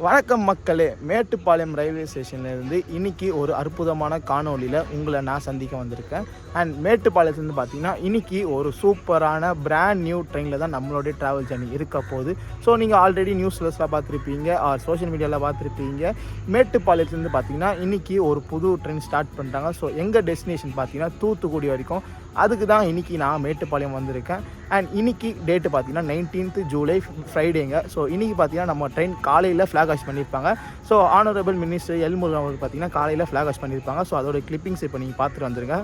வணக்கம் மக்களே, மேட்டுப்பாளையம் ரயில்வே ஸ்டேஷன்லேருந்து இன்றைக்கி ஒரு அற்புதமான காணொலியில் உங்களை நான் சந்திக்க வந்திருக்கேன். அண்ட் மேட்டுப்பாளையத்துலேருந்து பார்த்தீங்கன்னா இன்றைக்கி ஒரு சூப்பரான பிராண்ட் நியூ ட்ரெயினில் தான் நம்மளுடைய ட்ராவல் ஜர்னி இருக்க போகுது. ஸோ நீங்கள் ஆல்ரெடி நியூஸ்லெஸ்லாம் பார்த்துருப்பீங்க ஆர் சோஷியல் மீடியாவில் பார்த்துருப்பீங்க. மேட்டுப்பாளையத்துலேருந்து பார்த்தீங்கன்னா இன்றைக்கி ஒரு புது ட்ரெயின் ஸ்டார்ட் பண்ணிட்டாங்க. ஸோ எங்கள் டெஸ்டினேஷன் பார்த்தீங்கன்னா தூத்துக்குடி வரைக்கும். அதுக்கு தான் இன்றைக்கி நான் மேட்டுப்பாளையம் வந்திருக்கேன். அண்ட் இன்றைக்கி டேட்டு பார்த்தீங்கன்னா 19th ஜூலை ஃப்ரைடேங்க. ஸோ இன்றைக்கி பார்த்தீங்கன்னா நம்ம ட்ரெயின் காலையில் ஃப்ளாக் ஆஷ் பண்ணியிருப்பாங்க. So honourable minister L Murugan அவர்கள் பார்த்தீங்கன்னா காலையில் ஃப்ளாக் ஆஷ் பண்ணியிருப்பாங்க. ஸோ அதோட கிளிப்பிங்ஸ் இப்போ நீங்கள் பார்த்துட்டு வந்துருங்க.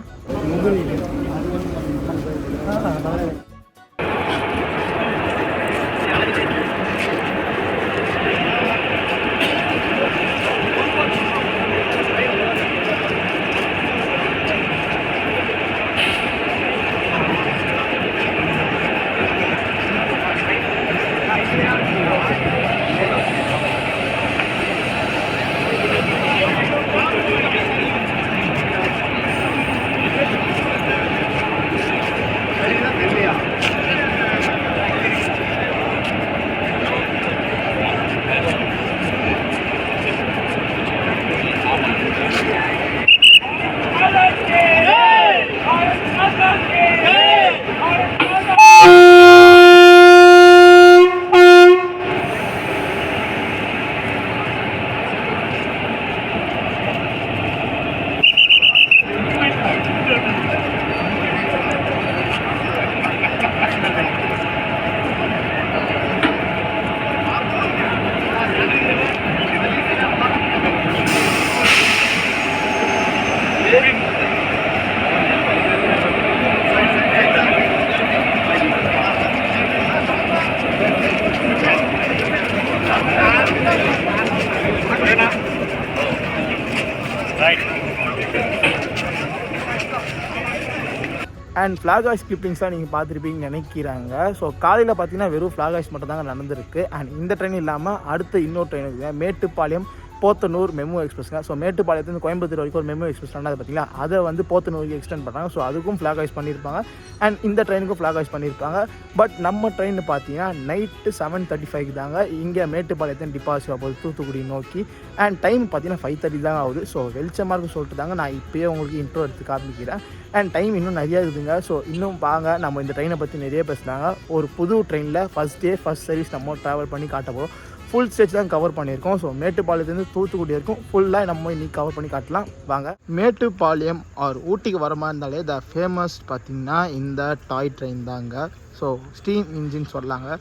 அண்ட் ஃப்ளாக் ஆஷ் கிளிப்பிங்ஸ்லாம் நீங்கள் பார்த்துருப்பீங்கன்னு நினைக்கிறாங்க. ஸோ காலையில் பார்த்தீங்கன்னா வெறும் ஃப்ளாக் ஆஷ் மட்டும் தாங்க நடந்திருக்கு. அண்ட் இந்த ட்ரெயின் இல்லாமல் அடுத்த இன்னொரு ட்ரெயின் இருக்குது, மேட்டுப்பாளையம் போத்தனூர் மெமோ எக்ஸ்பிரஸ்ங்க. ஸோ மேட்டுப்பாளையத்துலேருந்து கோயம்புத்தூர் வரைக்கும் ஒரு மெமோ எக்ஸ்பிரஸ் நடந்தது பார்த்தீங்களா, அதை வந்து போத்தனூருக்கு எக்ஸ்டெண்ட் பண்ணுறாங்க. ஸோ அதுக்கும் ஃப்ளாக் ஆஷ் பண்ணியிருப்பாங்க. அண்ட் இந்த ட்ரெயினுக்கும் ஃப்ளாக் ஆஷ் பண்ணியிருப்பாங்க. பட் நம்ம ட்ரெயின் பார்த்தீங்கன்னா நைட்டு 7:35 தாங்க இங்கே மேட்டுப்பாளையத்தின் டிபாசிட் ஆகுது தூத்துக்குடி நோக்கி. அண்ட் டைம் பார்த்தீங்கன்னா 5:30 தான் ஆகுது. ஸோ வெளிச்சமாக இருக்குன்னு சொல்லிட்டு தாங்க நான் இப்போயே உங்களுக்கு இன்ட்ரோ எடுத்து காமிக்கிறேன். அண்ட் டைம் இன்னும் நிறையா இருக்குதுங்க. ஸோ இன்னும் வாங்க நம்ம இந்த ட்ரெயினை பற்றி நிறைய பேசுகிறாங்க. ஒரு புது ட்ரெயினில் ஃபஸ்ட் டே ஃபஸ்ட் சர்வீஸ் நம்ம ட்ராவல் பண்ணி காட்ட போகிறோம். ஃபுல் ஸ்டேஜ் தான் கவர் பண்ணியிருக்கோம். ஸோ மேட்டுப்பாளையத்துலேருந்து தூத்துக்குடி வரைக்கும் ஃபுல்லாக நம்ம இன்றைக்கி கவர் பண்ணி காட்டலாம் வாங்க. மேட்டுப்பாளையம் ஆர் ஊட்டிக்கு வர மாதிரி இருந்தாலே த ஃபேமஸ் பார்த்திங்கன்னா இந்த டாய் ட்ரெயின் தாங்க. ஸோ ஸ்டீம் இன்ஜின் சொல்லாங்க.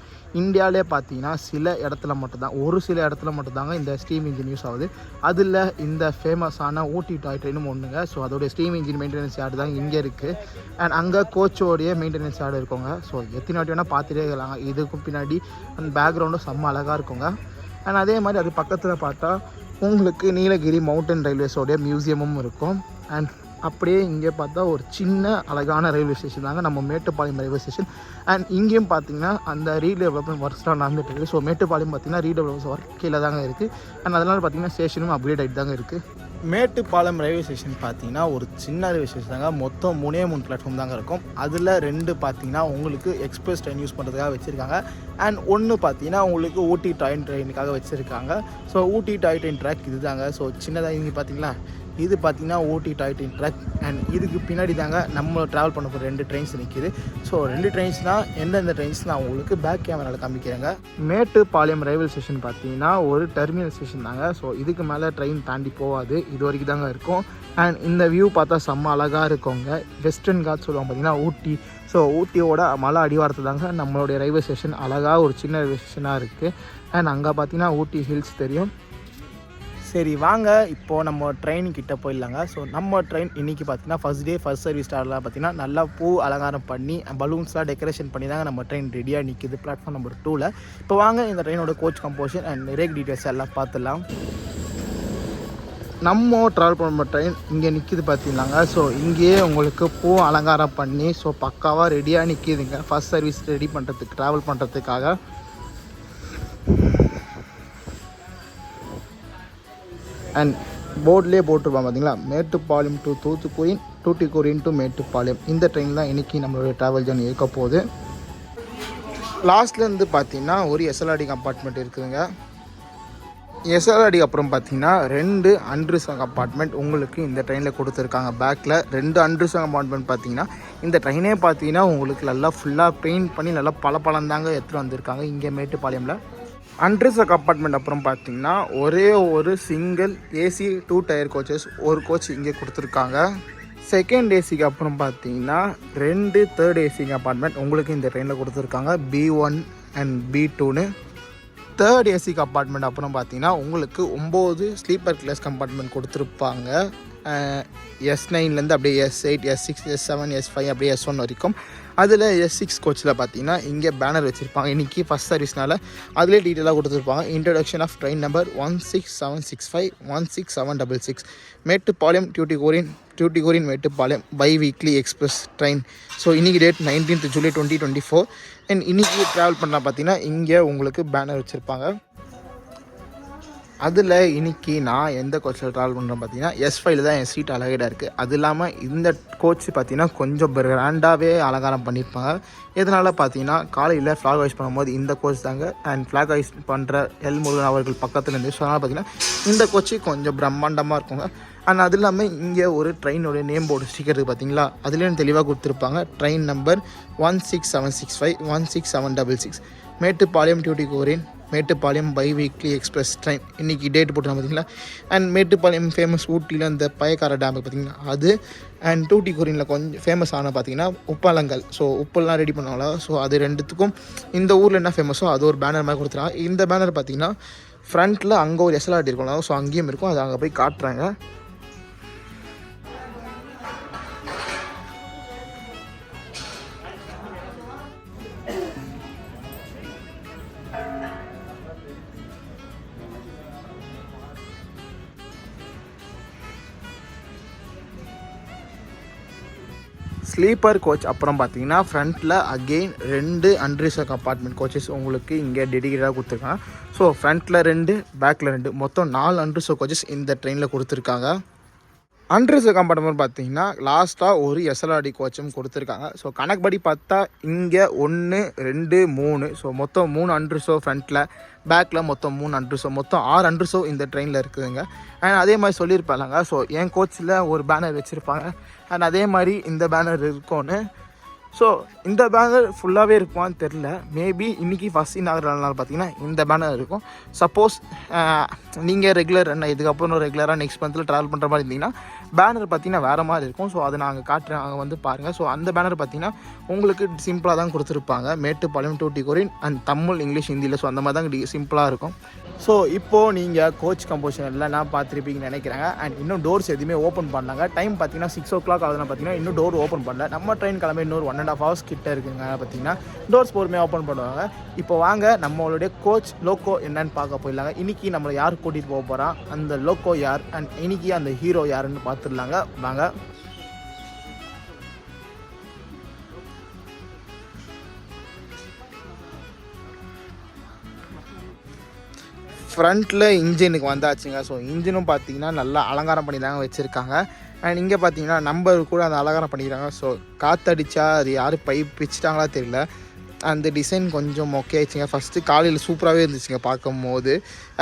இந்தியாவிலே பார்த்தீங்கன்னா சில இடத்துல மட்டும்தான், ஒரு சில இடத்துல மட்டும்தாங்க இந்த ஸ்டீம் இன்ஜின் யூஸ் ஆகுது. அதில் இந்த ஃபேமஸான ஊட்டி டாய் ட்ரெயினும் ஒன்றுங்க. ஸோ அதோடைய ஸ்டீம் இன்ஜின் மெயின்டெனன்ஸ் யார்டு தான் இங்கே இருக்குது. அண்ட் அங்கே கோச்சோடைய மெயின்டெனன்ஸ் யார்டு இருக்குங்க. ஸோ எத்தனை வாட்டி வேணால் பார்த்துட்டே இருக்கலாங்க. இதுக்கும் பின்னாடி அந்த பேக்ரவுண்டும் செம்ம அழகாக இருக்குங்க. அண்ட் அதே மாதிரி அது பக்கத்தில் பார்த்தா உங்களுக்கு நீலகிரி மவுண்டன் ரயில்வேஸோடைய மியூசியமும் இருக்கும். அண்ட் அப்படியே இங்கே பார்த்தா ஒரு சின்ன அழகான ரயில்வே ஸ்டேஷன் தாங்க நம்ம மேட்டுப்பாளையம் ரயில்வே ஸ்டேஷன். அண்ட் இங்கேயும் பார்த்தீங்கன்னா அந்த ரீடெவலப்மெண்ட் ஒர்க்ஸ்லாம் நடந்துட்டு இருக்குது. ஸோ மேட்டுப்பாளையம் பார்த்தீங்கன்னா ரீடெவலப்மெண்ட் ஒர்க் கீழே தாங்க இருக்குது. அண்ட் அதனால் பார்த்தீங்கன்னா ஸ்டேஷனும் அப்கிரேட் ஆகிட்டு தாங்க இருக்குது. மேட்டுப்பாளையம் ரயில்வே ஸ்டேஷன் பார்த்தீங்கன்னா ஒரு சின்ன ரயில்வே ஸ்டேஷன் தாங்க. மொத்தம் 3 பிளாட்ஃபார்ம் தாங்க இருக்கும். அதில் 2 பார்த்தீங்கன்னா உங்களுக்கு எக்ஸ்பிரஸ் ட்ரெயின் யூஸ் பண்ணுறதுக்காக வச்சுருக்காங்க. அண்ட் 1 பார்த்தீங்கன்னா உங்களுக்கு ஊட்டி டாய் ட்ரெயினுக்காக வச்சுருக்காங்க. ஸோ ஊட்டி டாய் ட்ரெயின் ட்ராக் இது தாங்க. ஸோ சின்னதாக இங்கே பார்த்தீங்களா, இது பார்த்தீங்கன்னா ஊட்டி டாய் ட்ரெயின் ட்ராக். அண்ட் இதுக்கு பின்னாடி தாங்க நம்ம ட்ராவல் பண்ண போகிற 2 ட்ரெயின்ஸ் நிற்கிது. ஸோ 2 ட்ரெயின்ஸ்னால் எந்தெந்த ட்ரெயின்ஸ் நான் உங்களுக்கு பேக் கேமராவில் காமிக்கிறேங்க. மேட்டுப்பாளையம் ரயில்வே ஸ்டேஷன் பார்த்தீங்கன்னா ஒரு டெர்மினல் ஸ்டேஷன் தாங்க. ஸோ இதுக்கு மேலே ட்ரெயின் தாண்டி போகாது, இது வரைக்கும் தாங்க இருக்கும். அண்ட் இந்த வியூ பார்த்தா செம்ம அழகாக இருக்குங்க. வெஸ்டர்ன் காட் சொல்லுவாங்க பார்த்தீங்கன்னா ஊட்டி. ஸோ ஊட்டியோட மலை அடிவாரத்தில் தாங்க நம்மளுடைய ரயில்வே ஸ்டேஷன் அழகாக ஒரு சின்ன ரயில்வே ஸ்டேஷனாக இருக்குது. அண்ட் அங்கே பார்த்தீங்கன்னா ஊட்டி ஹில்ஸ் தெரியும். சரி வாங்க இப்போது நம்ம ட்ரெயின்கிட்ட போயிடலாங்க. ஸோ நம்ம ட்ரெயின் இன்றைக்கி பார்த்தீங்கன்னா ஃபஸ்ட் டே ஃபஸ்ட் சர்வீஸ் ஸ்டார்லாம் பார்த்தீங்கன்னா நல்லா பூ அலங்காரம் பண்ணி பலூன்ஸ்லாம் டெக்கரேஷன் பண்ணி தாங்க நம்ம ட்ரெயின் ரெடியாக நிற்கிது பிளாட்ஃபார்ம் நம்பர் 2ல். இப்போ வாங்க இந்த ட்ரெயினோட கோச் கம்போசிஷன் அண்ட் நிறைய டீட்டெயில்ஸ் எல்லாம் பார்த்துடலாம். நம்ம ட்ராவல் பண்ணுற ட்ரெயின் இங்கே நிற்கிது பார்த்தீங்களாங்க. ஸோ இங்கேயே உங்களுக்கு பூ அலங்காரம் பண்ணி ஸோ பக்காவாக ரெடியாக நிற்கிதுங்க ஃபஸ்ட் சர்வீஸ் ரெடி பண்ணுறதுக்கு ட்ராவல் பண்ணுறதுக்காக. அண்ட் போர்ட்லேயே போட்டிருப்பாங்க பார்த்தீங்களா, மேட்டுப்பாளையம் டு தூத்துக்குடி, தூத்துக்குடியின் டு மேட்டுப்பாளையம். இந்த ட்ரெயின் தான் இன்றைக்கி நம்மளுடைய ட்ராவல் ஜர்னி இருக்க போகுது. லாஸ்ட்லேருந்து பார்த்தீங்கன்னா ஒரு எஸ்எல்ஆர்டி கம்பார்ட்மெண்ட் இருக்குதுங்க. எஸ்எல்ஆடி அப்புறம் பார்த்தீங்கன்னா 2 அன்ரிசர்வ் கம்பார்ட்மெண்ட் உங்களுக்கு இந்த ட்ரெயினில் கொடுத்துருக்காங்க. பேக்கில் 2 அன்ரிசர்வ் கம்பார்ட்மெண்ட் பார்த்தீங்கன்னா இந்த ட்ரெயினே பார்த்தீங்கன்னா உங்களுக்கு நல்லா ஃபுல்லாக பெயிண்ட் பண்ணி நல்லா பளபளந்தாங்க எடுத்துகிட்டு வந்திருக்காங்க இங்கே மேட்டுப்பாளையமில். அன்ரிசர்வ் கம்பார்ட்மெண்ட் அப்புறம் பார்த்தீங்கன்னா ஒரே ஒரு சிங்கிள் ஏசி 2 டயர் கோச்சஸ் ஒரு கோச் இங்கே கொடுத்துருக்காங்க. செகண்ட் ஏசிக்கு அப்புறம் பார்த்தீங்கன்னா 2 தேர்ட் ஏசி கம்பார்ட்மெண்ட் உங்களுக்கு இந்த ட்ரெயினில் கொடுத்துருக்காங்க, B1 அண்ட் B2ன்னு. தேர்ட் ஏசி கம்பார்ட்மெண்ட் அப்புறம் பார்த்தீங்கன்னா உங்களுக்கு 9 ஸ்லீப்பர் கிளாஸ் கம்பார்ட்மெண்ட் கொடுத்துருப்பாங்க. S9லேருந்து அப்படியே S8, S6, S7, S5 அப்படியே S1 வரைக்கும். அதில் S6 கோச்சில் பார்த்தீங்கன்னா இங்கே பேனர் வச்சுருப்பாங்க. இன்றைக்கி ஃபஸ்ட் சர்வீஸ்னால அதிலே டீட்டெயிலாக கொடுத்துருப்பாங்க. Introduction of train number 16765 16766 Mettupalayam Tuticorin Mettupalayam bi weekly express train. So இன்றைக்கி டேட் 19th July 2024. அண்ட் இன்றைக்கி ட்ராவல் பண்ணால் பார்த்தீங்கன்னா இங்கே உங்களுக்கு பேனர் வச்சுருப்பாங்க. அதில் இன்றைக்கி நான் எந்த கோச்சில் ட்ராவல் பண்ணுறேன் பார்த்தீங்கன்னா S5 தான் என் சீட் அழகேடாக இருக்குது. அது இல்லாமல் இந்த கோச் பார்த்தீங்கன்னா கொஞ்சம் கிராண்டாகவே அலங்காரம் பண்ணியிருப்பாங்க. இதனால் பார்த்தீங்கன்னா காலையில் ஃப்ளாக் ஹாய்ஸ் பண்ணும்போது இந்த கோச் தாங்க அண்ட் ஃப்ளாக் ஹாய்ஸ் பண்ணுற எல் முருகன் அவர்கள் பக்கத்தில் இருந்து. ஸோ அதனால் பார்த்தீங்கன்னா இந்த கோச்சு கொஞ்சம் பிரம்மாண்டமாக இருக்குங்க. அண்ட் அது இல்லாமல் இங்கே ஒரு ட்ரெயினோடைய நேம் போர்டு ஸ்டிக்கர் பார்த்தீங்களா, அதுலேயும் தெளிவாக கொடுத்துருப்பாங்க. Train number 16765 16766 Mettupalayam Tuticorin Mettupalayam bi weekly express train. இன்றைக்கி டேட் போட்டுருக்காங்க பார்த்தீங்களா. அண்ட் மேட்டுப்பாளையம் ஃபேமஸ் ஊட்டியில் அந்த பயக்கார டேம் பார்த்தீங்கன்னா அது. அண்ட் டியூட்டிகோரினில் கொஞ்சம் ஃபேமஸ் ஆனால் பார்த்தீங்கன்னா உப்பளங்கள். ஸோ உப்பெல்லாம் ரெடி பண்ணுவாங்களா, ஸோ அது ரெண்டுத்துக்கும் இந்த ஊரில் என்ன ஃபேமஸோ அது ஒரு பேனர் மாதிரி கொடுத்துருக்காங்க. இந்த பேனர் பார்த்தீங்கன்னா ஃப்ரண்ட்டில் அங்கே ஒரு எஸ்எல்ஆர்டி இருக்கும், ஸோ அங்கேயும் இருக்கும், அது அங்கே போய் காட்டுறாங்க. ஸ்லீப்பர் கோச் அப்புறம் பார்த்தீங்கன்னா ஃப்ரண்ட்டில் அகெயின் 2 அன்ரிசர்வ் கம்பார்ட்மெண்ட் கோச்சஸ் உங்களுக்கு இங்கே டெடிகேட்டாக கொடுத்துருக்காங்க. ஸோ ஃப்ரண்ட்டில் 2 பேக்கில் 2 மொத்தம் 4 அன்ரிசர்வ் கோச்சஸ் இந்த ட்ரெயினில் கொடுத்துருக்காங்க. அன்ரிசர்வ் கம்பார்ட்மெண்ட் பார்த்தீங்கன்னா லாஸ்ட்டாக ஒரு எஸ்எல்ஆர்டி கோச்சும் கொடுத்துருக்காங்க. ஸோ கணக்குப்படி பார்த்தா இங்கே 1 2 3 ஸோ மொத்தம் 3 அன்ரிசர்வ் ஃப்ரண்ட்டில், பேக்கில் மொத்தம் 3 அன்ரிசர்வ், மொத்தம் 6 அன்ரிசர்வ் இந்த ட்ரெயினில் இருக்குதுங்க. அண்ட் அதே மாதிரி சொல்லியிருப்பாங்க. ஸோ என் கோச்சில் ஒரு பேனர் வச்சுருப்பாங்க அண்ட் அதே மாதிரி இந்த பேனர் இருக்கும்னு. ஸோ இந்த பேனர் ஃபுல்லாகவே இருக்குமான்னு தெரில. மேபி இன்றைக்கி ஃபஸ்ட் இன்னாகிறனால பார்த்தீங்கன்னா இந்த பேனர் இருக்கும். சப்போஸ் நீங்கள் ரெகுலர் என்ன இதுக்கப்புறம் ரெகுலராக நெக்ஸ்ட் மந்தில் ட்ராவல் பண்ணுற மாதிரி இருந்தீங்கன்னா பேனர் பார்த்தீங்கன்னா வேறு மாதிரி இருக்கும். ஸோ அதை நாங்கள் காட்டுறேன், அங்கே வந்து பாருங்கள். ஸோ அந்த பேனர் பார்த்தீங்கன்னா உங்களுக்கு சிம்பிளாக தான் கொடுத்துருப்பாங்க. மேட்டுப்பாளையம் டியூட்டிகோரின் அண்ட் தமிழ் இங்கிலீஷ் ஹிந்தியில். ஸோ அந்த மாதிரி தான் சிம்பிளாக இருக்கும். ஸோ இப்போது நீங்கள் கோச் கம்போஷன் எல்லாம் நான் பார்த்துருப்பீங்கன்னு நினைக்கிறாங்க. அண்ட் இன்னும் டோர்ஸ் எதுவுமே ஓப்பன் பண்ணாங்க. டைம் பார்த்தீங்கன்னா 6 o'clock ஆகுதுன்னா பார்த்தீங்கன்னா இன்னும் டோர் ஓப்பன் பண்ணல. நம்ம ட்ரெயின் கிளம்பி இன்னொரு 1.5 hours கிட்ட இருக்குங்க. பார்த்தீங்கன்னா டோர்ஸ் பொறுமையாக ஓப்பன் பண்ணுவாங்க. இப்போ வாங்க நம்மளுடைய கோச் லோக்கோ என்னன்னு பார்க்க போயிடலாங்க. இன்றைக்கி நம்மளை யார் கூட்டிகிட்டு போக போகிறான், அந்த லோக்கோ யார் அண்ட் இன்றைக்கி அந்த ஹீரோ யாருன்னு பார்த்துடலாங்க. வாங்க. ஃப்ரண்ட்டில் இன்ஜினுக்கு வந்தாச்சுங்க. ஸோ இன்ஜினும் பார்த்தீங்கன்னா நல்லா அலங்காரம் பண்ணி தாங்க வச்சுருக்காங்க. அண்ட் இங்கே பார்த்தீங்கன்னா நம்பர் கூட அந்த அலங்காரம் பண்ணிக்கிறாங்க. ஸோ காற்றடிச்சா அது யார் பைப் பிச்சுட்டாங்களா தெரியல. அந்த டிசைன் கொஞ்சம் மொக்கே ஆயிடுச்சுங்க. ஃபஸ்ட்டு காலையில் சூப்பராகவே இருந்துச்சுங்க பார்க்கும் போது.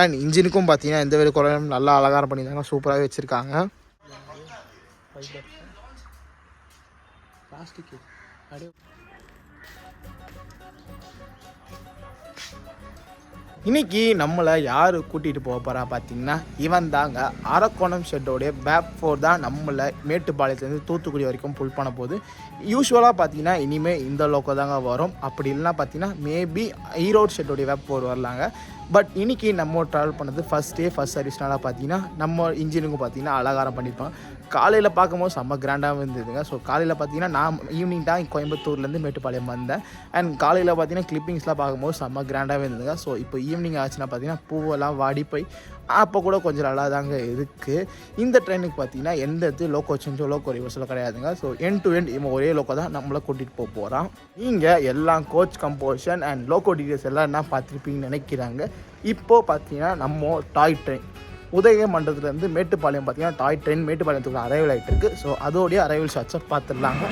அண்ட் இன்ஜினுக்கும் பார்த்தீங்கன்னா எந்த வேறு குறையும் நல்லா அலங்காரம் பண்ணி தாங்க சூப்பராகவே வச்சுருக்காங்க. இன்றைக்கி நம்மளை யார் கூட்டிகிட்டு போக போகிறா பார்த்தீங்கன்னா இவன் தாங்க. அரக்கோணம் ஷெட்டோடைய வேப் 4 தான் நம்மளை மேட்டுப்பாளையத்துலேருந்து தூத்துக்குடி வரைக்கும் புல் பண்ண போகுது. யூஸ்வலாக பார்த்தீங்கன்னா இனிமேல் இந்த லோக்கோ தாங்க வரும். அப்படி இல்லைனா பார்த்தீங்கன்னா மேபி ஈரோடு ஷெட்டோடைய வேப் 4 வரலாங்க. பட் இன்றைக்கி நம்ம ட்ராவல் பண்ணது ஃபஸ்ட் சர்வீஸ்னால பார்த்தீங்கன்னா நம்ம இன்ஜினுக்கும் பார்த்தீங்கன்னா அலங்காரம் பண்ணியிருப்பாங்க. காலையில் பார்க்கும்போது செம்ம கிராண்டாகவும் இருந்ததுங்க. ஸோ காலையில் பார்த்தீங்கன்னா நான் ஈவினிங் தான் கோயம்புத்தூர்லேருந்து மேட்டுப்பாளையம் வந்தேன். அண்ட் காலையில் பார்த்தீங்கன்னா கிளிப்பிங்ஸ்லாம் பார்க்கும்போது செம்ம கிராண்டாகவே இருந்ததுங்க. ஸோ இப்போ ஈவினிங் ஆச்சுன்னா பார்த்தீங்கன்னா பூவெல்லாம் வாடி போய் அப்போ கூட கொஞ்சம் நல்லா தாங்க இருக்குது. இந்த ட்ரெயினுக்கு பார்த்தீங்கன்னா எந்த இடத்துல லோக்கோ சேஞ்சோ லோக்கோ ரிவர்ஸில் கிடையாதுங்க. ஸோ எண்ட் டு எண்ட் இவன் ஒரே லோக்கோ தான் நம்மளை கூட்டிகிட்டு போக போகிறான். நீங்கள் எல்லாம் coach composition and loco details எல்லாம் என்ன பார்த்துருப்பீங்கன்னு நினைக்கிறாங்க. இப்போது பார்த்தீங்கன்னா நம்ம டாய் ட்ரெயின் உதயமண்டலத்துலேருந்து மேட்டுப்பாளையம் பார்த்தீங்கன்னா டாய் ட்ரெயின் மேட்டுப்பாளையத்துக்கு அரைவல் ஆகிட்டு இருக்குது. ஸோ அதோடைய அரைவல் ஷாட்ஸை பார்த்துடலாங்க.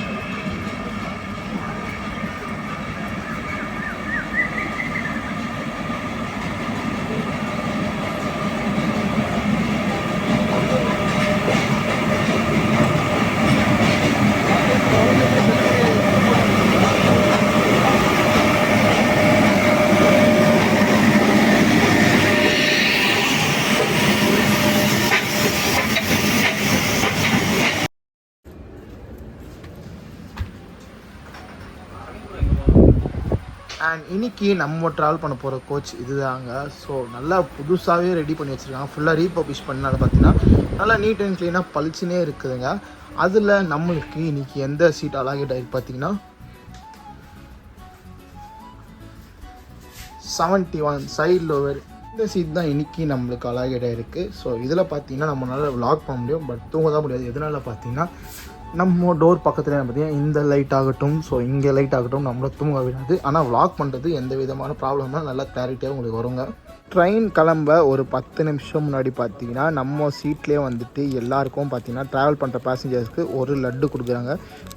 அண்ட் இன்னைக்கு நம்ம ட்ராவல் பண்ண போகிற கோச் இதுதாங்க. ஸோ நல்லா புதுசாகவே ரெடி பண்ணி வச்சுருக்காங்க. ஃபுல்லாக ரீபப்ளிஷ் பண்ணாலும் பார்த்தீங்கன்னா நல்லா நீட் அண்ட் க்ளீனாக பளிச்சுனே இருக்குதுங்க. அதில் நம்மளுக்கு இன்றைக்கி எந்த சீட் அலாகேட் ஆகிருக்கு பார்த்தீங்கன்னா 71 சைட் லோவர். இந்த சீட் தான் இன்றைக்கி நம்மளுக்கு அலாகேட் ஆகிருக்கு. ஸோ இதில் பார்த்தீங்கன்னா நம்மளால் விளாக் பண்ண முடியும், பட் தூங்க தான் முடியாது. எதனால் பார்த்தீங்கன்னா நம்ம டோர் பக்கத்தில் பார்த்தீங்கன்னா இந்த லைட் ஆகட்டும், ஸோ இங்கே லைட் ஆகட்டும் நம்மளை தூங்க விடாது. ஆனால் விளாக் பண்ணுறது எந்த விதமான ப்ராப்ளம்னா நல்லா கிளாரிட்டியாக உங்களுக்கு வருங்க. ட்ரெயின் கிளம்ப ஒரு 10 நிமிஷம் முன்னாடி பார்த்தீங்கன்னா நம்ம சீட்லேயே வந்துட்டு எல்லாருக்கும் பார்த்தீங்கன்னா ட்ராவல் பண்ணுற பேசஞ்சர்ஸ்க்கு ஒரு லட்டு கொடுக்குறாங்க.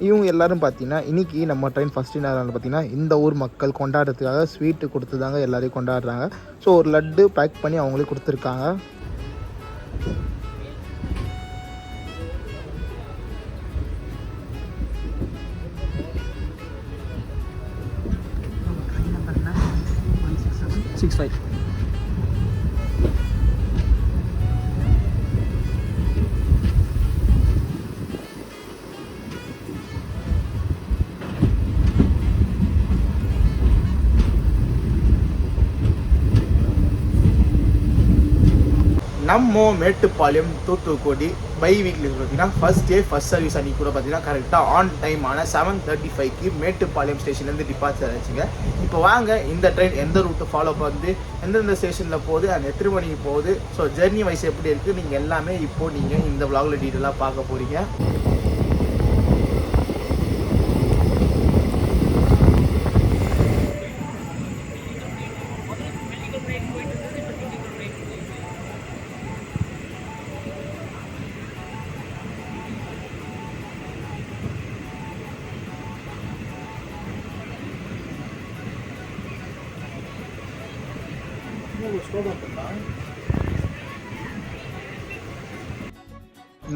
இவங்க எல்லோரும் பார்த்தீங்கன்னா இன்றைக்கி நம்ம ட்ரெயின் ஃபஸ்ட்டு நேரம் பார்த்தீங்கன்னா இந்த ஊர் மக்கள் கொண்டாடுறதுக்காக ஸ்வீட்டு கொடுத்து தாங்க எல்லோரையும் கொண்டாடுறாங்க. ஸோ ஒரு லட்டு பேக் பண்ணி அவங்களே கொடுத்துருக்காங்க. நம்ம மேட்டுப்பாளையம் தூத்துக்குடி பை வீக்லி பார்த்தீங்கன்னா ஃபஸ்ட் டே ஃபஸ்ட் சர்வீஸ் அன்றைக்கி கூட பார்த்தீங்கன்னா கரெக்டாக ஆன் டைமான 7:35க்கு மேட்டுப்பாளையம் ஸ்டேஷன்லேருந்து டிபார்ச்சர் ஆச்சுங்க. இப்போ வாங்க இந்த ட்ரெயின் எந்த ரூட்டை ஃபாலோ பண்ணுது, எந்தெந்த ஸ்டேஷனில் போகுது, அது எத்தனை மணிக்கு போகுது, ஸோ ஜெர்னி வைஸ் எப்படி இருக்குது, நீங்கள் எல்லாமே இப்போது நீங்கள் இந்த விளாகில் டீட்டெயிலாக பார்க்க போகிறீங்க.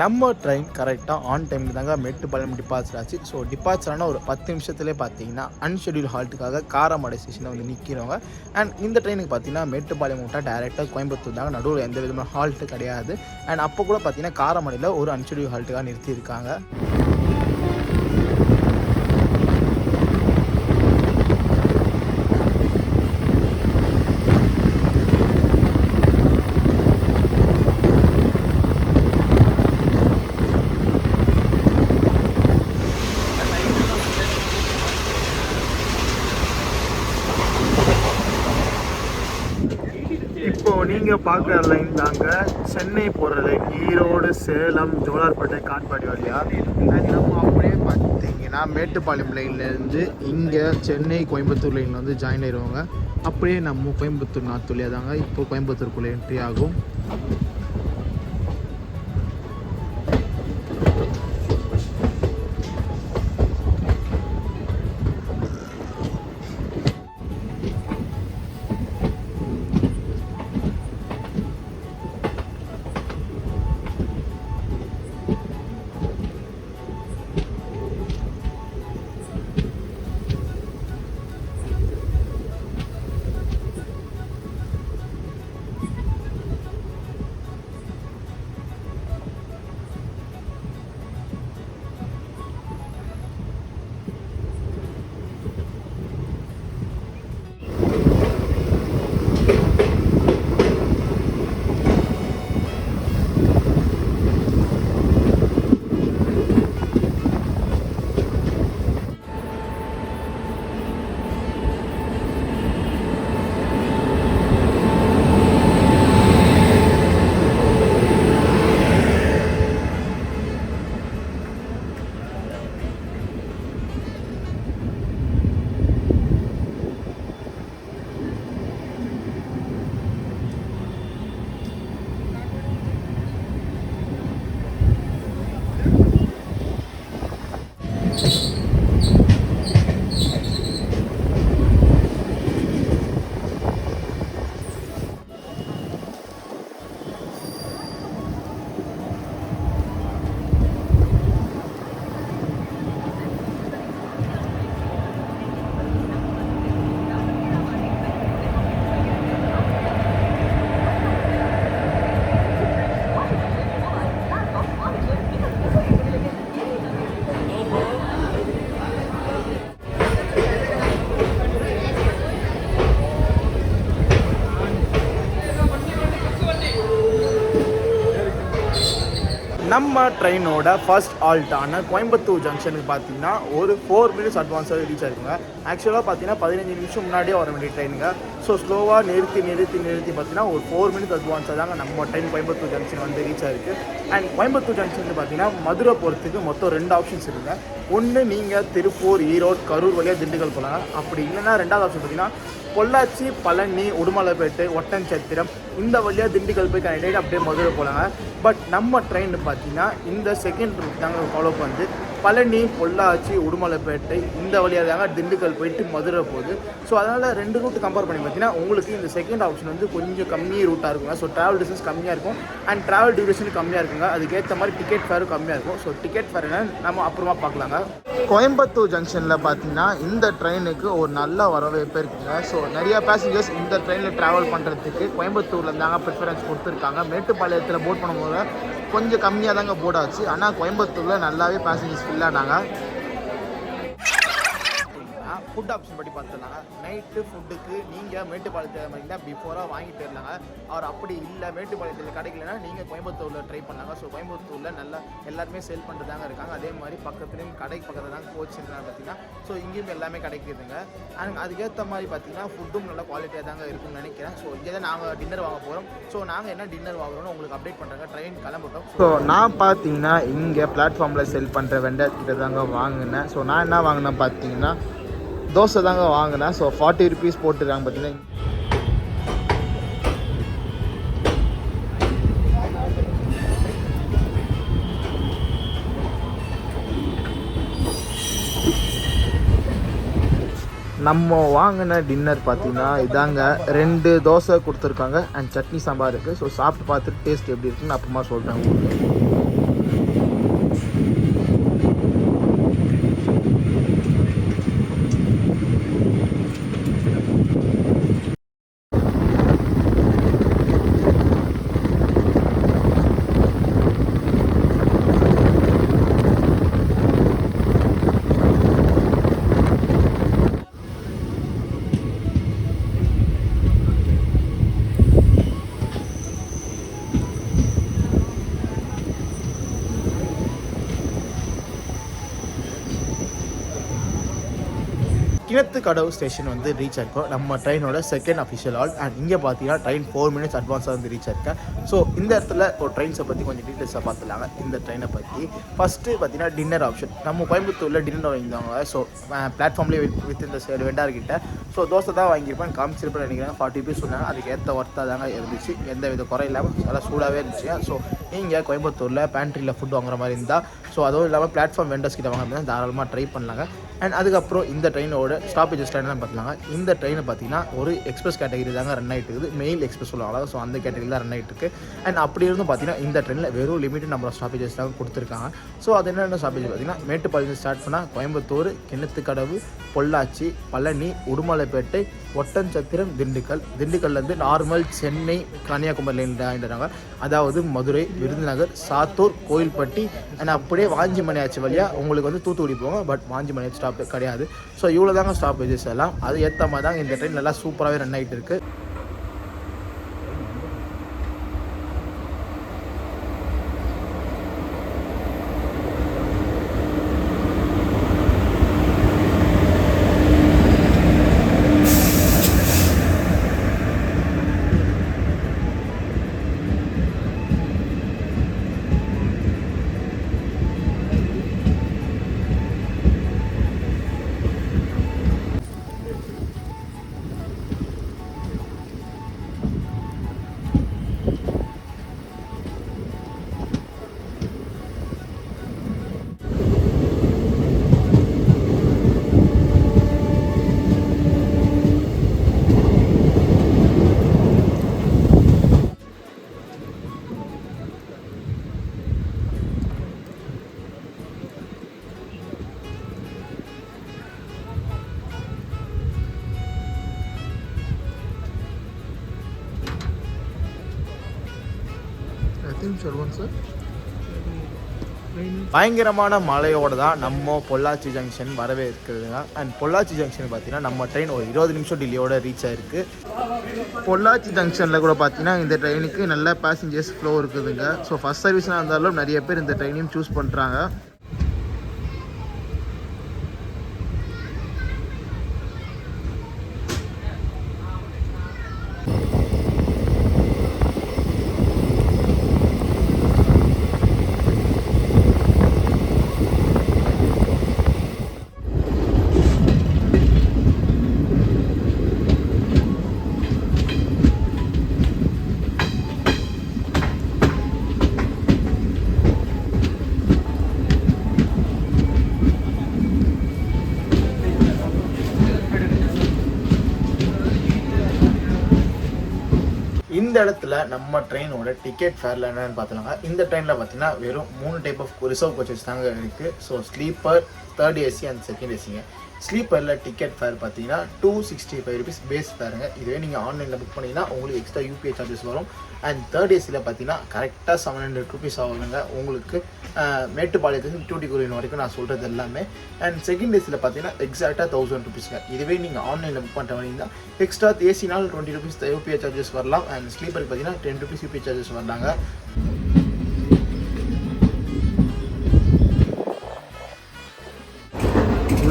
நம்ம ட்ரெயின் கரெக்டாக ஆன் டைமுக்கு தாங்க மேட்டுப்பாளையம் டிபார்ச்சர் ஆச்சு. ஸோ டிபார்ச்சரான ஒரு 10 நிமிஷத்துலேயே பார்த்தீங்கன்னா அன்ஷெடியூல் ஹால்ட்டுக்காக காரமடை ஸ்டேஷனில் வந்து நிற்கிறவங்க. அண்ட் இந்த ட்ரெயினுக்கு பார்த்தீங்கன்னா மேட்டுப்பாளையம் விட்டால் டேரெக்டாக கோயம்புத்தூர் தாங்க, நடுவில் எந்த விதமான ஹால்ட்டு கிடையாது. அண்ட் அப்போ கூட பார்த்தீங்கன்னா காரமடையில் ஒரு அன்ஷெடியூல் ஹால்ட்டுக்காக நிறுத்தியிருக்காங்க. இப்போது நீங்கள் பார்க்குற லைன் தாங்க சென்னை போகிற லைன், ஈரோடு, சேலம், ஜோலார்பேட்டை, காட்பாடி வழியாக. நம்ம அப்படியே பார்த்தீங்கன்னா மேட்டுப்பாளையம் லைன்லேருந்து இங்கே சென்னை கோயம்புத்தூர் லைனில் வந்து ஜாயின் ஆயிடுவாங்க. அப்படியே நம்ம கோயம்புத்தூர் நார்த் வழியாக தாங்க இப்போ கோயம்புத்தூருக்குள்ளே என்ட்ரி ஆகும். நம்ம ட்ரெயினோட ஃபர்ஸ்ட் ஆல்ட்டான கோயம்புத்தூர் ஜங்ஷனுக்கு பார்த்தீங்கன்னா ஒரு 4 மினிட்ஸ் அட்வான்ஸாக ரீச் ஆகிருக்குங்க. ஆக்சுவலாக பார்த்தீங்கன்னா 15 நிமிஷம் முன்னாடியே வர வேண்டிய ட்ரெயினுங்க. ஸோ ஸ்லோவாக நிறுத்தி பார்த்தீங்கன்னா ஒரு 4 மினிட்ஸ் அட்வான்ஸாக தாங்க நம்ம ட்ரெயின் கோயம்புத்தூர் ஜங்ஷன் வந்து ரீச் ஆகிருக்கு. அண்ட் கோயம்புத்தூர் ஜங்ஷன் பார்த்தீங்கன்னா மதுரை போகிறதுக்கு மொத்தம் 2 ஆப்ஷன்ஸ் இருக்குங்க. ஒன்று நீங்கள் திருப்பூர், ஈரோடு, கரூர் வழியாக திண்டுக்கல் போகலாம். அப்படி இல்லைன்னா ரெண்டாவது ஆப்ஷன் பார்த்தீங்கன்னா பொள்ளாச்சி, பழனி, உடுமலைப்பேட்டை, ஒட்டன்சத்திரம் இந்த வழியாக திண்டுக்கல் போய் கனெக்ட் அப்படியே மதுரை போகலாங்க. பட் நம்ம ட்ரெயின் பார்த்தீங்கன்னா இந்த செகண்ட் ரூட் தாங்க ஃபாலோ பண்ணி பழனி, பொள்ளாச்சி, உடுமலைப்பேட்டை இந்த வழியாக தாங்க திண்டுக்கல் போயிட்டு மதுரை போகுது. ஸோ அதனால் 2 ரூட் கம்பேர் பண்ணி பார்த்தீங்கன்னா உங்களுக்கு இந்த செகண்ட் ஆப்ஷன் வந்து கொஞ்சம் கம்மி ரூட்டாக இருக்குங்க. ஸோ ட்ராவல் டிஸ்டன்ஸ் கம்மியாக இருக்கும் அண்ட் ட்ராவல் டியூரேஷன் கம்மியாக இருக்குங்க. அதுக்கேற்ற மாதிரி டிக்கெட் ஃபேரும் கம்மியாக இருக்கும். ஸோ டிக்கெட் ஃபேர் என்ன நம்ம அப்புறமா பார்க்கலாங்க. கோயம்புத்தூர் ஜங்ஷனில் பார்த்தீங்கன்னா இந்த ட்ரெயினுக்கு ஒரு நல்ல வரவேற்பு இருக்குங்க. ஸோ நிறைய பேசஞ்சர்ஸ் இந்த ட்ரெயினில் ட்ராவல் பண்ணுறதுக்கு கோயம்புத்தூரில் தாங்க ப்ரிஃபரன்ஸ் கொடுத்துருக்காங்க. மேட்டுப்பாளையத்தில் போட் பண்ணும்போது கொஞ்சம் கம்மியாக தாங்க போர்டாச்சு. ஆனால் கோயம்புத்தூரில் நல்லாவே பேசஞ்சர்ஸ் ஃபில்லானாங்க. ஃபுட் ஆப்ஷன் பற்றி பார்த்துருந்தாங்க. நைட்டு ஃபுட்டுக்கு நீங்கள் மேட்டுப்பாளையத்தில் மாதிரினா பிஃபோராக வாங்கிட்டு இருந்தாங்க. அவர் அப்படி இல்லை மேட்டுப்பாளையத்தில் கிடைக்கலன்னா நீங்கள் கோயம்புத்தூரில் ட்ரை பண்ணாங்க. ஸோ கோயம்புத்தூரில் நல்லா எல்லாருமே சேல் பண்ணுறதாங்க இருக்காங்க. அதே மாதிரி பக்கத்துலேயும் பக்கத்தில் தாங்க கோச்சிருக்காங்க பார்த்தீங்கன்னா. ஸோ இங்கேயும் எல்லாமே கிடைக்குதுங்க. அண்ட் அதுக்கேற்ற மாதிரி பார்த்தீங்கன்னா ஃபுட்டும் நல்லா குவாலிட்டியாக தாங்க இருக்குன்னு நினைக்கிறேன். ஸோ இங்கே தான் நாங்கள் டின்னர் வாங்க போகிறோம். ஸோ நாங்கள் என்ன டின்னர் வாங்குறோம்னு உங்களுக்கு அப்டேட் பண்ணுறாங்க. ட்ரெயின் கிளம்பிட்டோம். ஸோ நான் பார்த்தீங்கன்னா இங்கே பிளாட்ஃபார்மில் செல் பண்ணுற வெண்டர்கிட்ட தாங்க வாங்கினேன். ஸோ நான் என்ன வாங்கினேன் பார்த்தீங்கன்னா தோசை தாங்க வாங்கினேன். ஸோ 40 ருபீஸ் போட்டுருக்காங்க பார்த்தீங்கன்னா. நம்ம வாங்கின டின்னர் பார்த்தீங்கன்னா இதாங்க 2 தோசை கொடுத்துருக்காங்க அண்ட் சட்னி சாம்பார் இருக்குது. ஸோ சாப்பிட்டு பார்த்துட்டு டேஸ்ட் எப்படி இருக்குன்னு அப்புறமா சொல்கிறேன் உங்களுக்கு. கிணத்துக்கடவு ஸ்டேஷன் வந்து ரீச் ஆயிருக்கோம். நம்ம ட்ரெயினோட செகண்ட் அஃபிஷியல் ஆல். அண்ட் இங்கே பார்த்தீங்கன்னா ட்ரெயின் 4 மினிட்ஸ் அட்வான்ஸாக வந்து ரீச் ஆயிருக்கேன். ஸோ இந்த இடத்துல ஒரு ட்ரெயின்ஸை பற்றி கொஞ்சம் டீட்டெயில்ஸாக பார்த்துலாங்க. இந்த ட்ரெயினை பற்றி ஃபஸ்ட்டு பார்த்தீங்கன்னா டின்னர் ஆப்ஷன். நம்ம கோயம்புத்தூரில் டின்னர் வாங்கியிருந்தாங்க. ஸோ பிளாட்ஃபார்ம்லேயே வித் இந்த சைடு வெண்டார்கிட்ட ஸோ தோசை தான் வாங்கியிருப்பேன். காமிச்சிருப்பேன் நினைக்கிறேன். 40 ருபீஸ் சொன்னாங்க. அதுக்கு ஏற்ற ஒர்த்தாக தாங்க இருந்துச்சு. எந்த வித குறை இல்லாமல் நல்லா சூடாகவே இருந்துச்சு. ஸோ நீங்கள் கோயம்புத்தூரில் பேண்ட்ரியில் ஃபுட் வாங்குற மாதிரி இருந்தால் ஸோ அதுவும் இல்லாமல் பிளாட்ஃபார்ம் வெண்டர்ஸ் கிட்ட வாங்குறது தாராளமாக ட்ரை பண்ணலாங்க. அண்ட் அதுக்கப்புறம் இந்த ட்ரெயினோட ஸ்டாப்பேஜ் ஸ்டாண்ட் பார்த்துலாங்க. இந்த ட்ரெயினை பார்த்தீங்கன்னா ஒரு எக்ஸ்பிரஸ் கேட்டகரி தாங்க ரன் ஆகிட்டு இருக்குது. மெயில் எக்ஸ்பிரஸ் சொல்லுவாங்க. ஸோ அந்த கேட்டகரி தான் ரன் ஆகிட்டு இருக்குது. அண்ட் அப்படி இருந்தும் பார்த்தீங்கன்னா இந்த ட்ரெயினில் வெறும் லிமிட்டட் நம்பர் ஸ்டாப்பேஜஸ் தான் கொடுத்துருக்காங்க. ஸோ அது என்னென்ன ஸ்டாப்பேஜ் பார்த்தீங்கன்னா மேட்டுப்பாளையம் ஸ்டார்ட் பண்ணால் கோயம்புத்தூர், கிணத்துக்கடவு, பொள்ளாச்சி, பழனி, உடுமலைப்பேட்டை, ஒட்டன்சத்திரம், திண்டுக்கல்லேருந்து நார்மல் சென்னை, கன்னியாகுமரி லைனில் ஆகிட்டாங்க. அதாவது மதுரை, விருதுநகர், சாத்தூர், கோயில்பட்டி அண்ட் அப்படியே வாஞ்சிமணி ஆச்சு வழியாக உங்களுக்கு வந்து தூத்துக்குடி போவாங்க. பட் வாஞ்சிமணி ஸ்டாப் கிடையாது. ஸோ இவ்வளோ தாங்க ஸ்டாப்பேஜஸ் எல்லாம். அது ஏற்ற மாதிரி தான் இந்த ட்ரெயின் நல்லா சூப்பராகவே ரன் ஆகிட்டு இருக்குது. I think sure one sir. பயங்கரமான மழையோடு தான் நம்ம பொள்ளாச்சி ஜங்ஷன் வரவே இருக்குதுங்க. அண்ட் பொள்ளாச்சி ஜங்ஷன் பார்த்தீங்கன்னா நம்ம ட்ரெயின் ஒரு 20 நிமிஷம் டிலேயோட ரீச் ஆயிருக்கு. பொள்ளாச்சி ஜங்ஷனில் கூட பார்த்தீங்கன்னா இந்த ட்ரெயினுக்கு நல்ல பேசஞ்சர்ஸ் ஃப்ளோ இருக்குதுங்க. ஸோ ஃபஸ்ட் சர்வீஸ்னால் இருந்தாலும் நிறைய பேர் இந்த ட்ரெயினையும் சூஸ் பண்ணுறாங்க. இந்த இடத்துல நம்ம ட்ரெயினோட டிக்கெட் ஃபேரில் என்னென்னு பார்த்துலாங்க. இந்த ட்ரெயினில் பார்த்தீங்கன்னா வெறும் 3 டைப் ஆஃப் ரிசர்வ் கோச்சஸ் தாங்க இருக்குது. So sleeper, 3rd AC and 2nd ஏசிங்க. ஸ்லீப்பரில் டிக்கெட் ஃபேர் பார்த்தீங்கன்னா 265 rupees பேஸ் ஃபேருங்க. இதுவே நீங்கள் ஆன்லைனில் புக் பண்ணிங்கன்னா உங்களுக்கு எக்ஸ்ட்ரா யூபிஐ சார்ஜஸ் வரும். அண்ட் 3rd ஏசியில் பார்த்தீங்கன்னா கரெக்டாக 700 rupees ஆகுதுங்க உங்களுக்கு. மேட்டுப்பாளையத்துக்கு டியூட்டிக்குரியன் வரைக்கும் நான் சொல்கிறது எல்லாமே. அண்ட் 2nd ஏசியில் பார்த்தீங்கன்னா எக்ஸாக்டாக 1000 rupeesங்க. இதுவே நீங்கள் ஆன்லைனில் புக் பண்ணுற மாதிரி தான் எக்ஸ்ட்ரா ஏசினால் 20 rupees யூபிஐ சார்ஜஸ் வரலாம். அண்ட் ஸ்லீப்பருக்கு பார்த்தீங்கன்னா 10 rupees யூபிஐ சார்ஜஸ் வராங்க.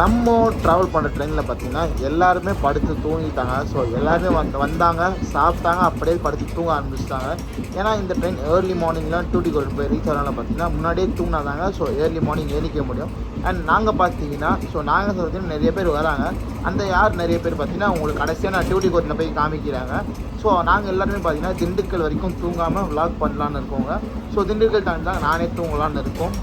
நம்ம ட்ராவல் பண்ணுற ட்ரெயினில் பார்த்தீங்கன்னா எல்லாருமே படுத்து தூங்கிட்டாங்க. ஸோ எல்லாருமே வந்தாங்க, சாப்பிட்டாங்க, அப்படியே படுத்து தூங்க ஆரம்பிச்சிட்டாங்க. ஏன்னா இந்த ட்ரெயின் ஏர்லி மார்னிங்லாம் டியூட்டிக்கு போய் ரீச் ஆனாலும் பார்த்தீங்கன்னா முன்னாடியே தூங்கினாதாங்க. ஸோ ஏர்லி மார்னிங் ஏறிக்க முடியும். அண்ட் நாங்கள் பார்த்தீங்கன்னா நாங்கள் சொல்கிறது நிறைய பேர் வராங்க. அந்த நிறைய பேர் பார்த்தீங்கன்னா உங்களுக்கு கடைசியாக நான் டியூட்டி கோர்ட்டில் போய் காமிக்கிறாங்க. ஸோ நாங்கள் எல்லாருமே பார்த்தீங்கன்னா திண்டுக்கல் வரைக்கும் தூங்காமல் விளாக் பண்ணலான்னு இருக்கோங்க. ஸோ திண்டுக்கல் தாண்டி தான் நானே தூங்கலான்னு இருக்கோம்.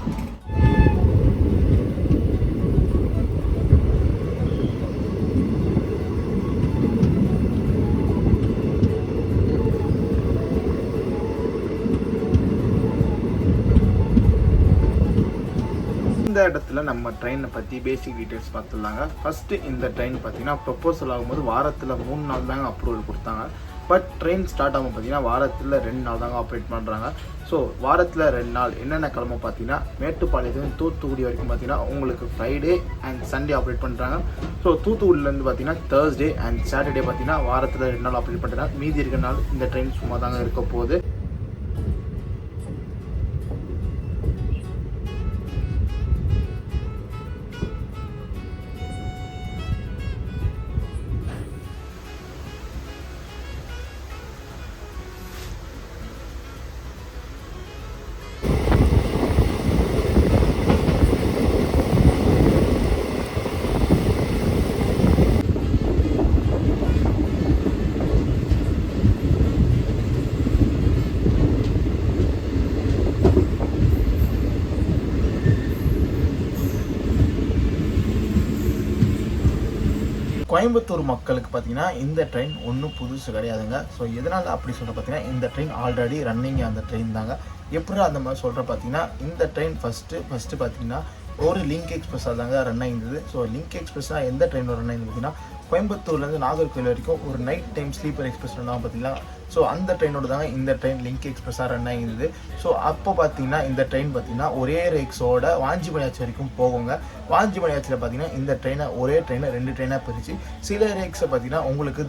இந்த இடத்துல நம்ம ட்ரெயினை பற்றி பேசிக் டீட்டெயில்ஸ் பார்த்துடலாங்க. ஃபஸ்ட்டு இந்த ட்ரெயின் பார்த்தீங்கன்னா ப்ரொப்போசல் ஆகும்போது வாரத்தில் 3 நாள் தாங்க அப்ரூவல் கொடுத்தாங்க. பட் ட்ரெயின் ஸ்டார்ட் ஆகும் பார்த்தீங்கன்னா வாரத்தில் 2 நாள் தாங்க ஆப்ரேட் பண்ணுறாங்க. ஸோ வாரத்தில் 2 நாள் என்னென்ன கிழமை பார்த்தீங்கன்னா மேட்டுப்பாளையத்துலேருந்து தூத்துக்குடி வரைக்கும் பார்த்தீங்கன்னா உங்களுக்கு ஃப்ரைடே அண்ட் சண்டே ஆப்ரேட் பண்ணுறாங்க. ஸோ தூத்துக்குடியிலேருந்து பார்த்தீங்கன்னா தேர்ஸ்டே அண்ட் சாட்டர்டே பார்த்தீங்கன்னா வாரத்தில் 2 நாள் ஆப்ரேட் பண்ணுறாங்க. மீதி இருக்கிற நாள் இந்த ட்ரெயின் சும்மா தாங்க இருக்க போகுது. கோயம்புத்தூர் மக்களுக்கு பார்த்தீங்கன்னா இந்த ட்ரெயின் ஒன்றும் புதுசு கிடையாதுங்க. ஸோ எதனால் அப்படி சொல்கிற பார்த்தீங்கன்னா இந்த ட்ரெயின் ஆல்ரெடி ரன்னிங் அந்த ட்ரெயின் தாங்க. எப்படி அந்த மாதிரி சொல்கிற பார்த்தீங்கன்னா இந்த ட்ரெயின் ஃபஸ்ட்டு பார்த்தீங்கன்னா ஒரு லிங்க் எக்ஸ்பிரஸாக தாங்க ரன் ஆகிருந்தது. ஸோ லிங்க் எக்ஸ்பிரஸாக எந்த ட்ரெயின் ரன் ஆகிருந்தது பார்த்தீங்கன்னா கோயம்புத்தூர்லேருந்து நாகர்கோவில் வரைக்கும் ஒரு night time sleeper express run ஆகும் பார்த்தீங்களா. ஸோ அந்த ட்ரெயினோட தாங்க இந்த ட்ரெயின் லிங்க் எக்ஸ்பிரஸாக ரன் ஆகிருந்தது. ஸோ அப்போ பார்த்தீங்கன்னா இந்த ட்ரெயின் பார்த்தீங்கன்னா ஒரே ரேக்ஸோட வாஞ்சிமணியாச்சி வரைக்கும் போகுங்க. வாஞ்சிமணியாச்சியில் பார்த்தீங்கன்னா இந்த ட்ரெயினை ஒரே ட்ரெயினை 2 ட்ரெயினாக பிரித்து சில ரேக்ஸை பார்த்தீங்கன்னா உங்களுக்கு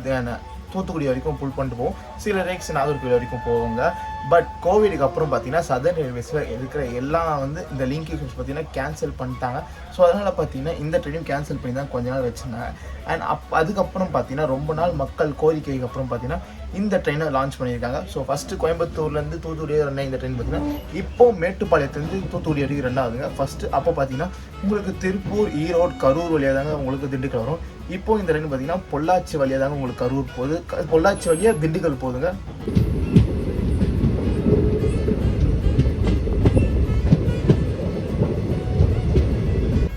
தூத்துக்குடி வரைக்கும் புல் பண்ணிட்டு போவோம், சில ரேக்ஸ் நாகர்கோவில் வரைக்கும் போவோங்க. பட் கோவிடுக்கு அப்புறம் பார்த்தீங்கன்னா சதர்ன் ரயில்வேஸில் இருக்கிற எல்லாம் இந்த லிங்க் எக்ஸ்பிரஸ் பார்த்தீங்கன்னா கேன்சல் பண்ணிட்டாங்க. ஸோ அதனால் பார்த்தீங்கன்னா இந்த ட்ரெயினையும் கேன்சல் பண்ணி தான் கொஞ்ச நாள் வச்சுருந்தாங்க. அண்ட் அதுக்கப்புறம் பார்த்தீங்கன்னா ரொம்ப நாள் மக்கள் கோரிக்கைக்கு அப்புறம் பார்த்தீங்கன்னா இந்த ட்ரெயினை லான்ச் பண்ணியிருக்காங்க. ஸோ ஃபஸ்ட்டு கோயம்புத்தூர்லேருந்து தூத்துக்குடி ரன் இந்த ட்ரெயின் பார்த்தீங்கன்னா இப்போ மேட்டுப்பாளையத்துலேருந்து தூத்துக்குடி வரைக்கும் ரெண்டாவதுங்க. ஃபஸ்ட்டு அப்போ பார்த்தீங்கன்னா உங்களுக்கு திருப்பூர், ஈரோடு, கரூர் வழியாக தாங்க உங்களுக்கு திண்டுக்கல் வரும். இப்போ இந்த ட்ரெயின் பார்த்தீங்கன்னா பொள்ளாச்சி வழியாக தாங்க உங்களுக்கு கரூர் போகுது, பொள்ளாச்சி வழியாக திண்டுக்கல் போகுதுங்க.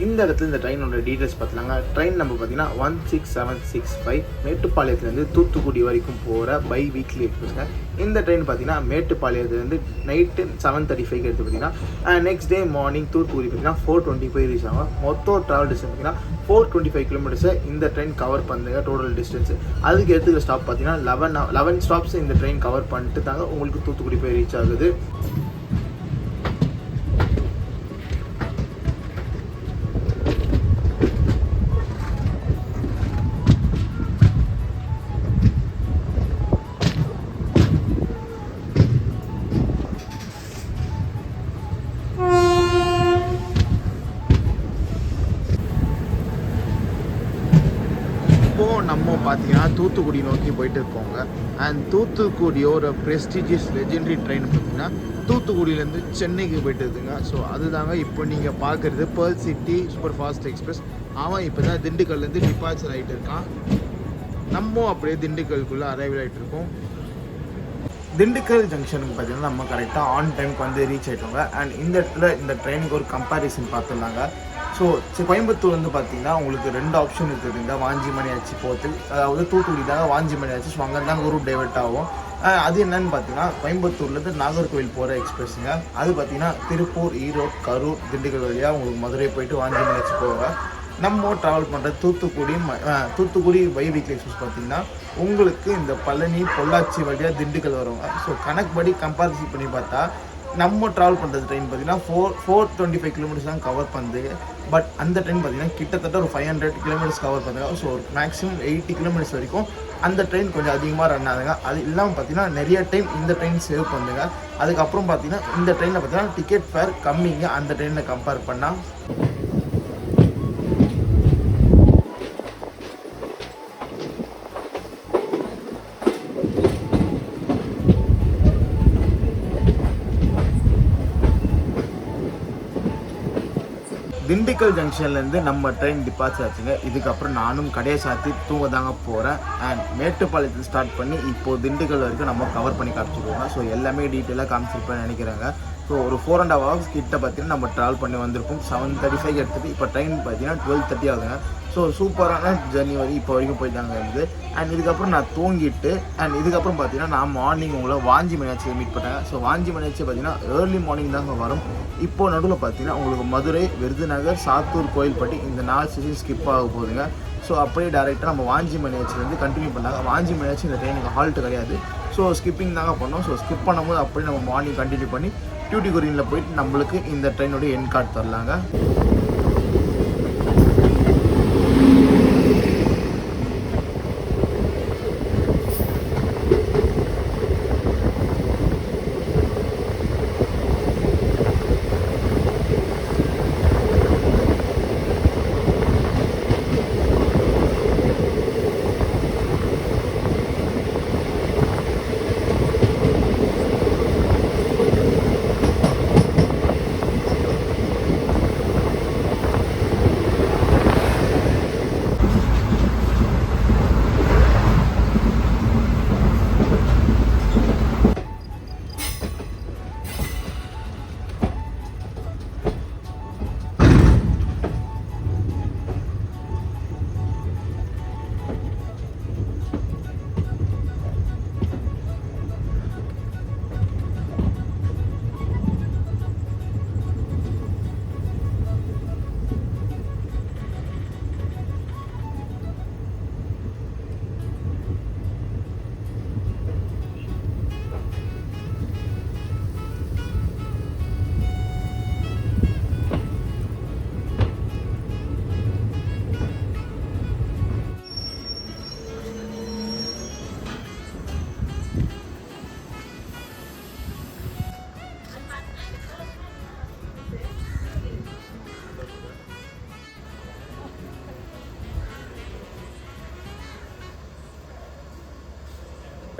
இந்த இடத்துல இந்த ட்ரெயினோட டீட்டெயில்ஸ் பார்த்துலாங்க. ட்ரெயின் நம்பர் பார்த்தீங்கன்னா 16765 மேட்டுப்பாளையத்துலேருந்து தூத்துக்குடி வரைக்கும் போகிற பை வீக்லி எக்ஸ்பிரஸ்ங்க. இந்த ட்ரெயின் பார்த்தீங்கன்னா மேட்டுப்பாளையத்துலேருந்து நைட்டு 7:35 எடுத்து பார்த்தீங்கன்னா நெக்ஸ்ட் டே மார்னிங் தூத்துக்குடி பார்த்தீங்கன்னா 4:25 ரீச் ஆகும். மொத்தம் ட்ராவல் டிஸ்டன்ஸ் பார்த்தீங்கன்னா 425 கிலோமீட்டர்ஸை இந்த ட்ரெயின் கவர் பண்ணுங்க டோட்டல் டிஸ்டன்ஸ். அதுக்கு எடுத்துக்கிற ஸ்டாப் பார்த்தீங்கன்னா 11 ஸ்டாப்ஸ் இந்த ட்ரெயின் கவர் பண்ணிட்டு தாங்க உங்களுக்கு தூத்துக்குடி போய் ரீச் ஆகுது. நம்ம பார்த்தீங்கன்னா தூத்துக்குடி நோக்கி போயிட்டு இருக்கோங்க. அண்ட் தூத்துக்குடியோட ப்ரெஸ்டீஜியஸ் லெஜெண்டரி ட்ரெயின் பார்த்தீங்கன்னா தூத்துக்குடியிலேருந்து சென்னைக்கு போயிட்டு இருக்குங்க. ஸோ அதுதாங்க இப்போ நீங்கள் பார்க்குறது pearl city super fast express. அவன் இப்போ தான் திண்டுக்கல்லேருந்து டிபார்ச்சர் ஆகிட்டு இருக்கான். நம்ம அப்படியே திண்டுக்கலுக்குள்ளே அரைவல் ஆகிட்டு இருக்கோம். திண்டுக்கல் ஜங்ஷனுக்கு பார்த்தீங்கன்னா நம்ம கரெக்டாக ஆன் டைமுக்கு வந்து ரீச் ஆகிட்டோங்க. அண்ட் இந்த இடத்துல இந்த ட்ரெயினுக்கு ஒரு கம்பேரிசன் பார்த்துடலாங்க. ஸோ கோயம்புத்தூர் வந்து பார்த்தீங்கன்னா உங்களுக்கு 2 ஆப்ஷன் இருக்குதுங்க. வாஞ்சிமணி ஆச்சு போகிறது, அதாவது தூத்துக்குடி தாங்க வாஞ்சிமணி ஆச்சு. ஸோ அங்கே தாங்க ஒரு டைவெர்ட் ஆகும். அது என்னன்னு பார்த்தீங்கன்னா கோயம்புத்தூர்லேருந்து நாகர்கோவில் போகிற எக்ஸ்பிரஸுங்க. அது பார்த்தீங்கன்னா திருப்பூர், ஈரோடு, கரூர், திண்டுக்கல் வழியாக உங்களுக்கு மதுரை போயிட்டு வாஞ்சிமணி ஆச்சு போவாங்க. நம்ம ட்ராவல் பண்ணுற தூத்துக்குடி வீக்லி எக்ஸ்பிரஸ் பார்த்தீங்கன்னா உங்களுக்கு இந்த பழனி, பொள்ளாச்சி வழியாக திண்டுக்கல் வருவாங்க. ஸோ கணக்குப்படி கம்பேரிசன் பண்ணி பார்த்தா நம்ம ட்ராவல் பண்ணுறது ட்ரெயின் பார்த்தீங்கன்னா 425 கிலோமீட்டர்ஸ் தான் கவர் பண்ணுது. பட் அந்த ட்ரெயின் பார்த்தீங்கன்னா கிட்டத்தட்ட ஒரு 500 கிலோமீட்டர்ஸ் கவர் பண்ணுங்க. ஸோ ஒரு மேக்ஸிமம் 80 கிலோமீட்டர்ஸ் வரைக்கும் அந்த ட்ரெயின் கொஞ்சம் அதிகமாக ரன் ஆகுதுங்க. அது இல்லாமல் பார்த்தீங்கன்னா நிறைய டைம் இந்த ட்ரெயின் சேவ் பண்ணுங்க. அதுக்கப்புறம் பார்த்தீங்கன்னா இந்த ட்ரெயினில் பார்த்தீங்கன்னா டிக்கெட் ஃபேர் கம்மிங்க அந்த ட்ரெயினில் கம்பேர் பண்ணால். திண்டுக்கல் ஜங்ஷன்லேருந்து நம்ம ட்ரெயின் டிபார்ச்சர் ஆச்சுங்க. இதுக்கப்புறம் நானும் கடையை சாத்தி தூங்க தாங்க போகிறேன். அண்ட் மேட்டுப்பாளையத்தில் ஸ்டார்ட் பண்ணி இப்போது திண்டுக்கல் வரைக்கும் நம்ம கவர் பண்ணி காமிச்சிருக்கோங்க. ஸோ எல்லாமே டீட்டெயிலாக காமிச்சிருப்பேன்னு நினைக்கிறாங்க. ஸோ ஒரு 4.5 hours கிட்ட பார்த்தீங்கன்னா நம்ம ட்ராவல் பண்ணி வந்திருப்போம். 7:35 எடுத்துகிட்டு இப்போ ட்ரெயின் பார்த்தீங்கன்னா 12:30 ஆகுதுங்க. ஸோ சூப்பரான ஜர்னி இப்போ வரைக்கும் போயிட்டாங்க இருந்து. அண்ட் இதுக்கப்புறம் நான் தூங்கிட்டு அண்ட் இதுக்கப்புறம் பார்த்தீங்கன்னா நான் மார்னிங் உங்களை வாஞ்சிமணியாச்சியை மீட் பண்ணேன். ஸோ வாஞ்சிமணியாச்சி பார்த்தீங்கன்னா ஏர்லி மார்னிங் தாங்க வரும். இப்போ நடுவில் பார்த்தீங்கன்னா உங்களுக்கு மதுரை, விருதுநகர், சாத்தூர், கோயில்பட்டி இந்த 4 ஸ்டேஷன் ஸ்கிப் ஆக போகுதுங்க. ஸோ அப்படியே டேரெக்டாக நம்ம வாஞ்சிமணியாச்சிலேருந்து கண்டினியூ பண்ணாங்க. வாஞ்சிமணியாச்சி இந்த ட்ரெயினுக்கு ஹால்ட்டு கிடையாது. ஸோ ஸ்கிப்பிங் தாங்க பண்ணோம். ஸோ ஸ்கிப் பண்ணும்போது அப்படியே நம்ம மார்னிங் கண்டினியூ பண்ணி டியூட்டிகுரியில் போயிட்டு நம்மளுக்கு இந்த ட்ரெயினுடைய என் கார்டு தரலாங்க.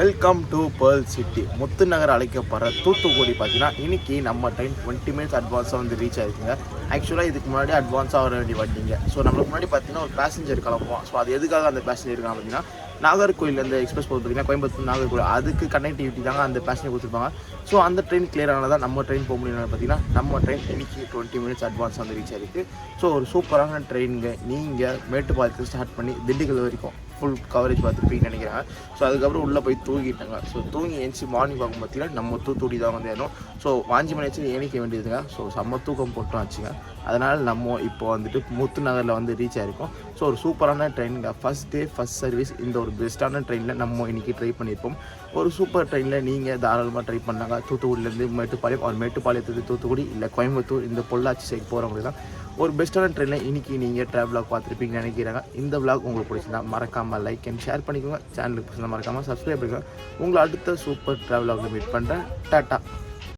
Welcome to pearl city. Muthunagar அழைக்கப்படுற தூத்துக்குடி பார்த்தீங்கன்னா இன்றைக்கி நம்ம ட்ரெயின் 20 minutes அட்வான்ஸாக வந்து ரீச் ஆகிருக்குங்க. ஆக்சுவலாக இதுக்கு முன்னாடி அட்வான்ஸாக வர வேண்டிய வண்டிங்க. ஸோ நம்மளுக்கு முன்னாடி பார்த்தீங்கன்னா ஒரு பேசஞ்சர் கிளம்புவோம். ஸோ அது எதுக்காக அந்த பேசஞ்சர் இருக்காங்க பார்த்தீங்கன்னா நாகர்கோயிலேருந்து எக்ஸ்பிரஸ் போகுது பார்த்தீங்கன்னா கோயம்புத்தூர் நாகர்கோயில், அதுக்கு கனெக்டிவிட்டி தாங்க அந்த பேசஞ்சர் கொடுத்துருப்பாங்க. ஸோ அந்த ட்ரெயின் கிளியர் ஆனால் தான் நம்ம ட்ரெயின் போக முடியும். பார்த்தீங்கன்னா நம்ம ட்ரெயின் இன்றைக்கி 20 minutes அட்வான்ஸ் வந்து ரீச் ஆகிருக்கு. ஸோ ஒரு சூப்பரான ட்ரெயினுங்க. நீங்கள் மேட்டுப்பாளையத்தில் ஸ்டார்ட் பண்ணி திண்டுக்கல் வரைக்கும் ஃபுல் கவரேஜ் பார்த்துருப்பீங்கன்னு நினைக்கிறேன். ஸோ அதுக்கப்புறம் உள்ளே போய் தூங்கிட்டாங்க. ஸோ தூங்கி ஏஞ்சி மார்னிங் பார்க்கும் பார்த்தீங்கன்னா நம்ம தூத்துக்குடி தான் வந்து ஏறணும். ஸோ வாஞ்சிமணியாச்சி ஏணிக்க வேண்டியதுங்க. ஸோ செம்ம தூக்கம் போட்டோம் ஆச்சுங்க. அதனால் நம்ம இப்போ வந்துட்டு முத்துநகரில் வந்து ரீச் ஆகிருக்கோம். ஸோ ஒரு சூப்பரான ட்ரெயினுங்க. ஃபஸ்ட் டே ஃபஸ்ட் சர்வீஸ் இந்த ஒரு பெஸ்ட்டான ட்ரெயினில் நம்ம இன்றைக்கி ட்ரை பண்ணியிருப்போம். ஒரு சூப்பர் ட்ரெயினில் நீங்கள் தாராளமாக ட்ரை பண்ணாங்க. தூத்துக்குடியிலேருந்து மேட்டுப்பாளையம், ஒரு மேட்டுப்பாளையத்துக்கு தூத்துக்குடி, இல்லை கோயம்புத்தூர் இந்த பொள்ளாச்சி சைடு போகிறவங்களுக்கு தான் ஒரு பெஸ்ட்டான ட்ரெயினில் இன்றைக்கி நீங்கள் ட்ராவலாக பார்த்துருப்பீங்கன்னு நினைக்கிறாங்க. இந்த விளாக் உங்களுக்கு பிடிச்சிருந்தா மறக்காமல் லைக் அண்ட் ஷேர் பண்ணிக்கோங்க. சேனலுக்கு பிடிச்சிருந்தா மறக்காமல் சப்ஸ்கிரைப் பண்ணிக்கோங்க. உங்களை அடுத்த சூப்பர் ட்ராவலாக மீட் பண்ணுறேன். டாட்டா.